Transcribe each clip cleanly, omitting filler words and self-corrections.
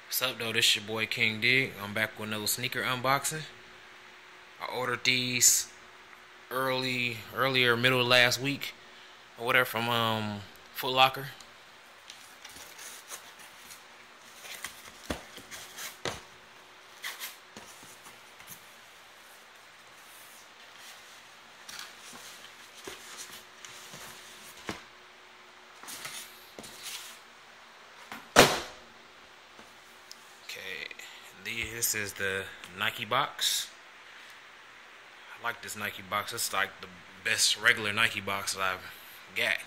What's up though, this your boy King Dig. I'm back with another sneaker unboxing. I ordered these earlier middle of last week or whatever from Foot Locker. Okay, this is the Nike box. I like this Nike box. It's like the best regular Nike box that I've got.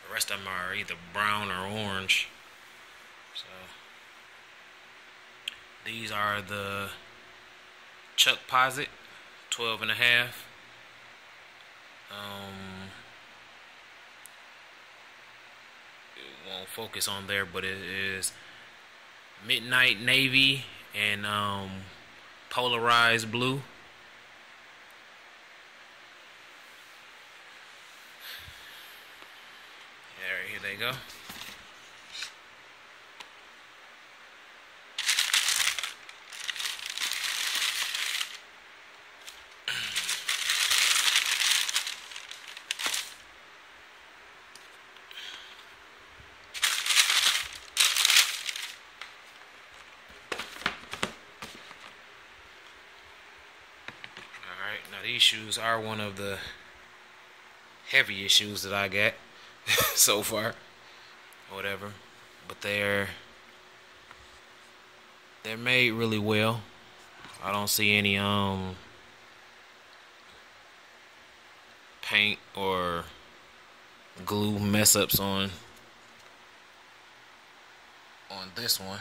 The rest of them are either brown or orange. So these are the Chuck Posite 12 and a half. It won't focus on there, but it is midnight navy and polarized blue. Here they go. Alright, now these shoes are one of the heaviest shoes that I got so far. Whatever. But they're made really well. I don't see any paint or glue mess ups on this one.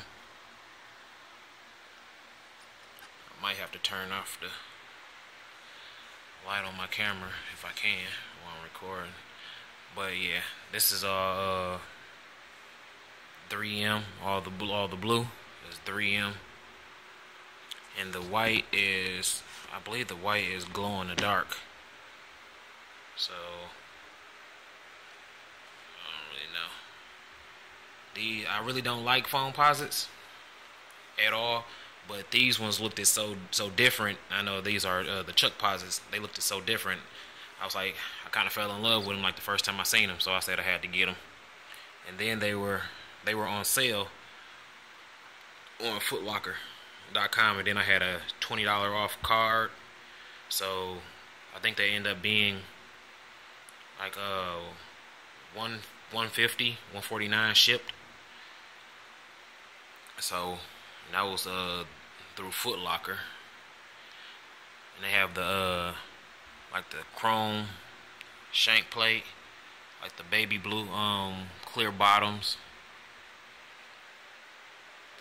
I might have to turn off the light on my camera if I can while I'm recording. But yeah, this is all 3M. All the blue is 3M, and the white is, I believe the white is glow in the dark. So I don't really know. I really don't like foam posites at all, but these ones looked so different. I know these are the Chuck Posites. They looked so different. I was like, I kind of fell in love with them like the first time I seen them, so I said I had to get them. And then they were on sale on footlocker.com, and then I had a $20 off card. So I think they end up being like $150, $149 shipped. So that was through Foot Locker, and they have the like the chrome shank plate, like the baby blue clear bottoms,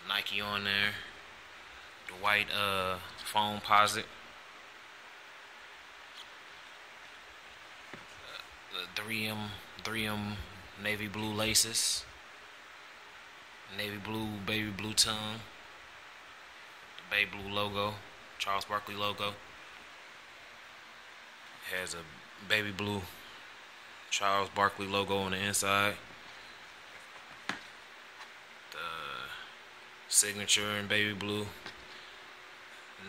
the Nike on there, the white foam posite, the 3M navy blue laces, navy blue baby blue tongue, the baby blue logo, Charles Barkley logo. It has a baby blue Charles Barkley logo on the inside. The signature in baby blue.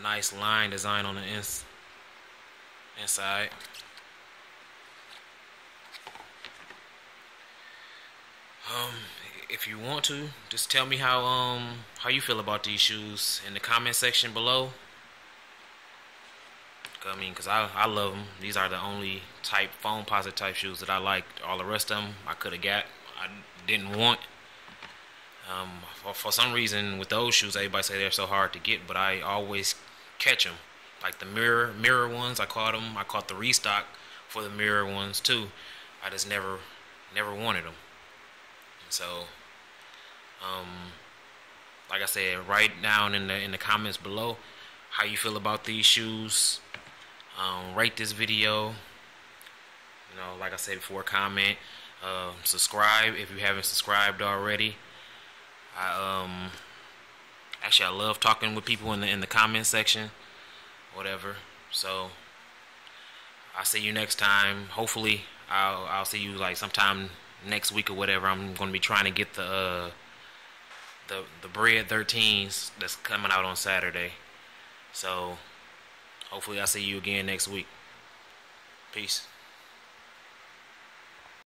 Nice line design on the inside. If you want to, just tell me how you feel about these shoes in the comment section below. I mean, because I love them. These are the only type foam posite type shoes that I like. All the rest of them I could have got, I didn't want. For some reason with those shoes, everybody say they're so hard to get, but I always catch them. Like the mirror ones, I caught them. I caught the restock for the mirror ones too. I just never wanted them. And so, like I said, write down in the comments below how you feel about these shoes. Rate this video. You know, like I said before, comment, subscribe if you haven't subscribed already. Actually, I love talking with people in the comment section, whatever. So I'll see you next time. Hopefully, I'll see you like sometime next week or whatever. I'm going to be trying to get the the Bread 13s that's coming out on Saturday. So hopefully I see you again next week. Peace.